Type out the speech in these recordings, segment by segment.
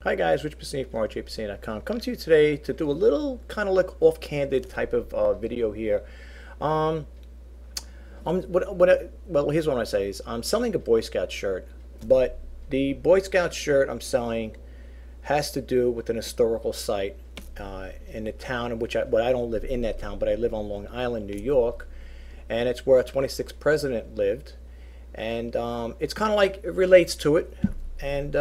Hi guys, Rich Piscine from RJPiscine.com. Come to you today to do a little kind of like off-candid type of video here. Um, well, here's what I say is I'm selling a Boy Scout shirt, but the Boy Scout shirt I'm selling has to do with an historical site in the town in which I don't live in that town, but I live on Long Island, New York, and it's where a 26th president lived, and it's kind of like it relates to it, and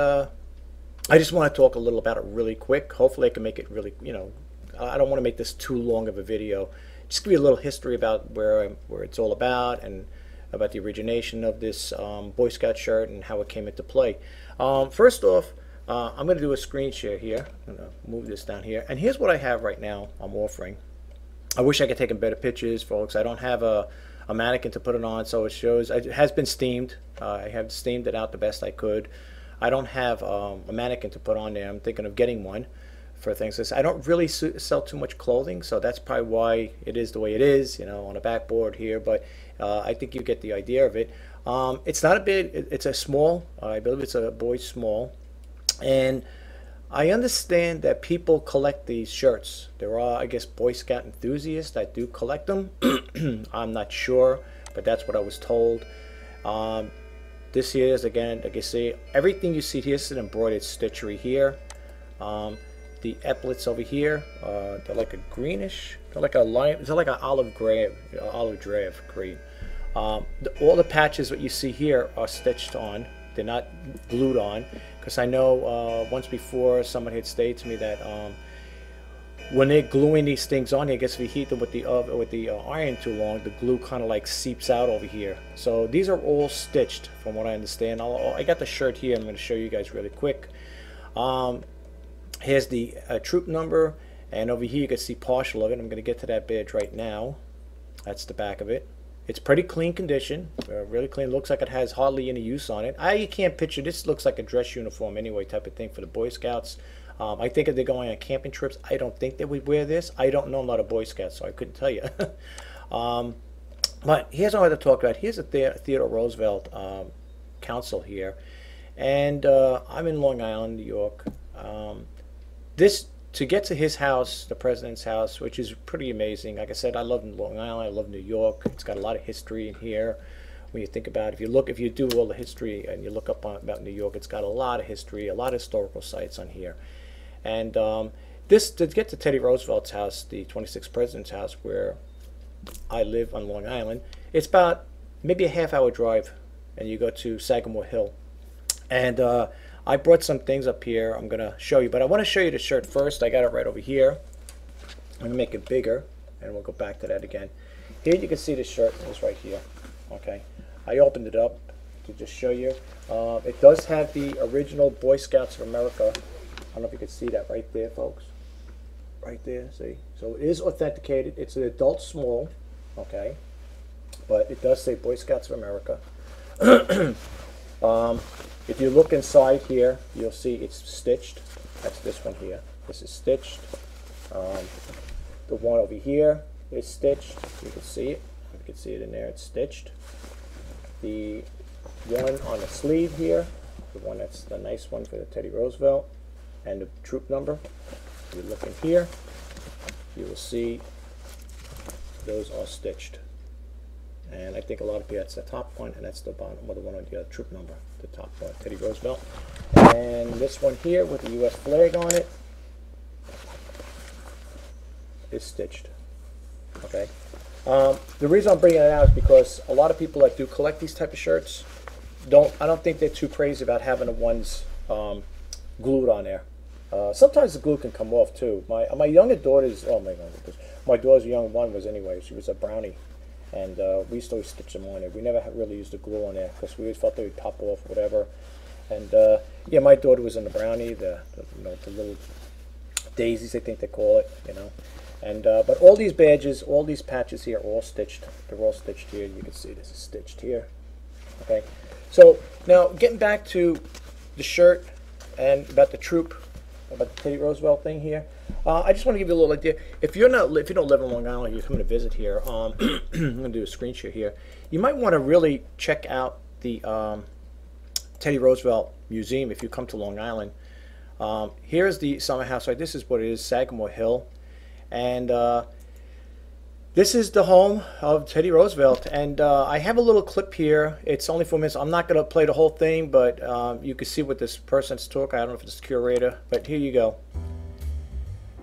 I just want to talk a little about it really quick. Hopefully I can make it really, I don't want to make this too long of a video. Just give you a little history about where it's all about and about the origination of this Boy Scout shirt and how it came into play. First off, I'm going to do a screen share here. I'm going to move this down here. And here's what I have right now I'm offering. I wish I could take better pictures, folks. I don't have a mannequin to put it on, so it shows. It has been steamed. I have steamed it out the best I could. I don't have a mannequin to put on there. I'm thinking of getting one for things like this. I don't really sell too much clothing, so that's probably why it is the way it is, on a backboard here. But I think you get the idea of it. It's not a big, it's a small, I believe it's a boy's small. And I understand that people collect these shirts. There are, I guess, Boy Scout enthusiasts that do collect them. I'm not sure, but that's what I was told. This here is, again, like you see, everything you see here is an embroidered stitchery here. The epaulets over here, they're like a greenish, they're like a lime, it's like an olive drab green. All the patches that you see here are stitched on. They're not glued on, because I know once before someone had stated to me that when they're gluing these things on here, I guess if you heat them with the iron too long, the glue kind of like seeps out over here. So these are all stitched, from what I understand. I got the shirt here. I'm going to show you guys really quick. Here's the troop number, and over here you can see partial of it. I'm going to get to that badge right now. That's the back of it. It's pretty clean condition, really clean. Looks like it has hardly any use on it. You can't picture this. Looks like a dress uniform anyway, type of thing for the Boy Scouts. I think if they're going on camping trips, I don't think they would wear this. I don't know. I'm not a Boy Scout, so I couldn't tell you. But here's what I want to talk about. Here's a Theodore Roosevelt council here, and I'm in Long Island, New York. To get to his house, the president's house, which is pretty amazing. Like I said, I love Long Island. I love New York. It's got a lot of history in here. When you think about it, if you do all the history and you look up about New York, it's got a lot of history, a lot of historical sites on here. And to get to Teddy Roosevelt's house, the 26th president's house, where I live on Long Island, it's about maybe a half-hour drive, and you go to Sagamore Hill. And I brought some things up here I'm going to show you, but I want to show you the shirt first. I got it right over here. I'm going to make it bigger, and we'll go back to that again. Here you can see the shirt is right here. Okay, I opened it up to just show you. It does have the original Boy Scouts of America. I don't know if you can see that right there, folks. Right there, see? So it is authenticated. It's an adult small, okay? But it does say Boy Scouts of America. If you look inside here, you'll see it's stitched. That's this one here. This is stitched. The one over here is stitched. You can see it. You can see it in there. It's stitched. The one on the sleeve here, the one that's the nice one for the Teddy Roosevelt, and the troop number. If you look in here, you will see those are stitched. And I think a lot of people, that's the top one, and that's the bottom, or the one on the troop number, the top one, Teddy Roosevelt. And this one here with the U.S. flag on it is stitched. Okay. The reason I'm bringing it out is because a lot of people that do collect these type of shirts I don't think they're too crazy about having the ones glued on there. Sometimes the glue can come off too. My younger daughter's, oh my God, my daughter's young one was anyway. She was a brownie, and we used to always stitch them on there. We never really used the glue on there because we always thought they would pop off, whatever. And yeah, my daughter was in the brownie, the little daisies, I think they call it, And but all these badges, all these patches here are all stitched. They're all stitched here. You can see this is stitched here. Okay. So now getting back to the shirt and about the troop, about the Teddy Roosevelt thing here. I just want to give you a little idea. If you don't live in Long Island, you're coming to visit here. I'm going to do a screen share here. You might want to really check out the Teddy Roosevelt Museum if you come to Long Island. Here's the summer house. Right, this is what it is, Sagamore Hill, and this is the home of Teddy Roosevelt. And I have a little clip here. It's only 4 minutes. I'm not going to play the whole thing, but you can see what this person's talking. I don't know if it's the curator, but here you go.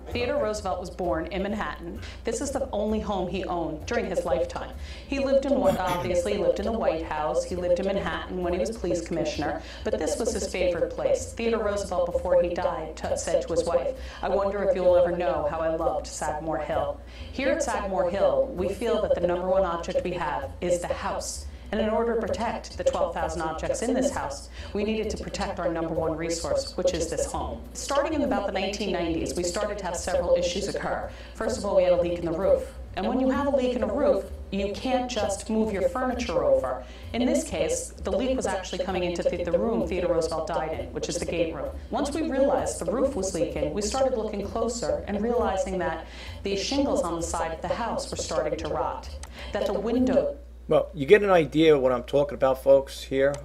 Theodore Roosevelt was born in Manhattan. This is the only home he owned during his lifetime. He lived in obviously lived in the White House. He lived in Manhattan when he was police commissioner, but this was his favorite place. Theodore Roosevelt, before he died, said to his wife, "I wonder if you'll ever know how I loved Sagamore Hill." Here at Sagamore Hill, we feel that the #1 object we have is the house. And in order to protect the 12,000 objects in this house, we needed to protect our #1 resource, which is this home. Starting in about the 1990s, we started to have several issues occur. First of all, we had a leak in the roof. And when you have a leak in a roof, you can't just move your furniture over. In this case, the leak was actually coming into the room Theodore Roosevelt died in, which is the gate room. Once we realized the roof was leaking, we started looking closer and realizing that the shingles on the side of the house were starting to rot, that the window... Well, you get an idea of what I'm talking about, folks, here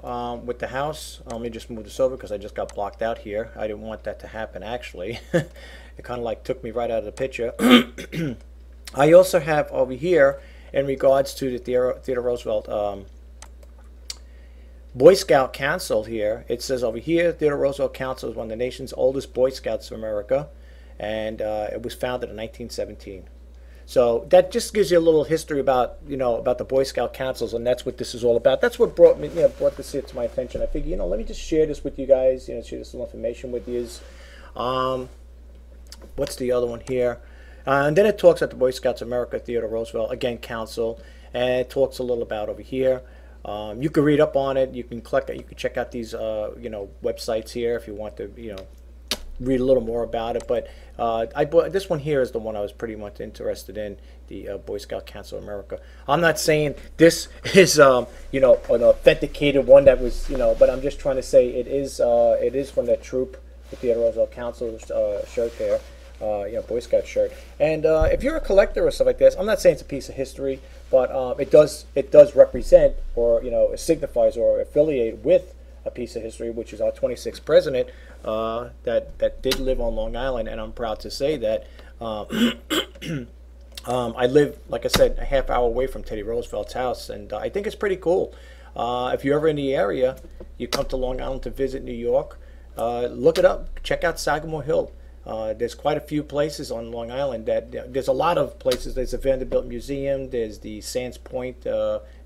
with the house. Let me just move this over because I just got blocked out here. I didn't want that to happen, actually. It kind of like took me right out of the picture. I also have over here, in regards to the Theodore Roosevelt Boy Scout Council here, it says over here, Theodore Roosevelt Council is one of the nation's oldest Boy Scouts of America, and it was founded in 1917. So that just gives you a little history about, about the Boy Scout councils, and that's what this is all about. That's what brought me, brought this to my attention. I figured, let me just share this with you guys, share this little information with you. What's the other one here? And then it talks about the Boy Scouts of America, Theodore Roosevelt, again, council, and it talks a little about over here. You can read up on it. You can collect it. You can check out these, websites here if you want to, read a little more about it. But I bought this one here is the one I was pretty much interested in, the Boy Scout Council of America. I'm not saying this is an authenticated one that was but I'm just trying to say it is from that troop, the Theodore Roosevelt Council shirt there, Boy Scout shirt. And if you're a collector or stuff like this, I'm not saying it's a piece of history, but it does represent, or it signifies or affiliate with a piece of history, which is our 26th president that did live on Long Island. And I'm proud to say that I live, like I said, a half hour away from Teddy Roosevelt's house, and I think it's pretty cool. If you're ever in the area, you come to Long Island to visit New York, look it up, check out Sagamore Hill. There's quite a few places on Long Island there's a lot of places. There's the Vanderbilt Museum, there's the Sands Point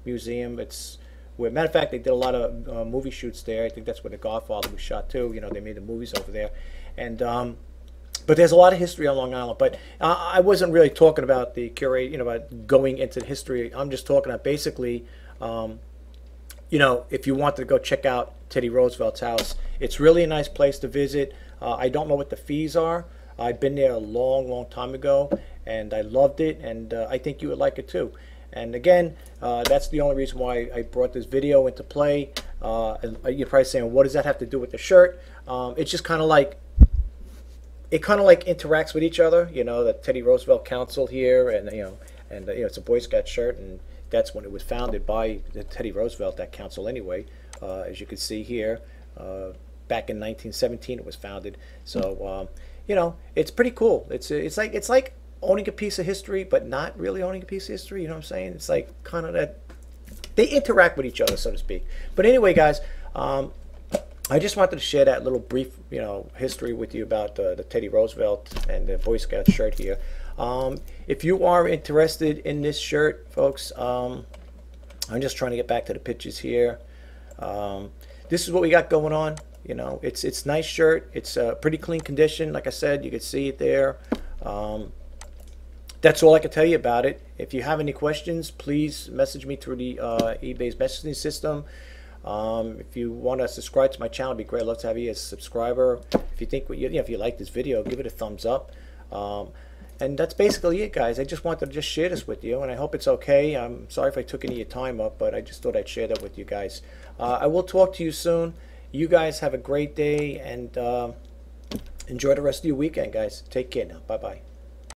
Museum. Matter of fact, they did a lot of movie shoots there. I think that's where The Godfather was shot too. They made the movies over there. And but there's a lot of history on Long Island. But I wasn't really talking about the about going into the history. I'm just talking about basically, if you wanted to go check out Teddy Roosevelt's house, it's really a nice place to visit. I don't know what the fees are. I've been there a long, long time ago, and I loved it, and I think you would like it too. And again, that's the only reason why I brought this video into play. And you're probably saying, what does that have to do with the shirt? It's just kind of like, it kind of like interacts with each other. The Teddy Roosevelt Council here, and it's a Boy Scout shirt, and that's when it was founded by the Teddy Roosevelt, that council anyway. As you can see here, back in 1917 it was founded. So it's pretty cool. It's like owning a piece of history, but not really owning a piece of history. You know what I'm saying? It's like kind of that they interact with each other, so to speak. But anyway, guys, I just wanted to share that little brief, history with you about the Teddy Roosevelt and the Boy Scout shirt here. If you are interested in this shirt, folks, I'm just trying to get back to the pictures here. This is what we got going on. It's nice shirt. It's a pretty clean condition. Like I said, you can see it there. That's all I can tell you about it. If you have any questions, please message me through the eBay's messaging system. If you want to subscribe to my channel, it'd be great. I'd love to have you as a subscriber. If you think, if you like this video, give it a thumbs up. And that's basically it, guys. I just wanted to just share this with you, and I hope it's okay. I'm sorry if I took any of your time up, but I just thought I'd share that with you guys. I will talk to you soon. You guys have a great day, and enjoy the rest of your weekend, guys. Take care now. Bye-bye.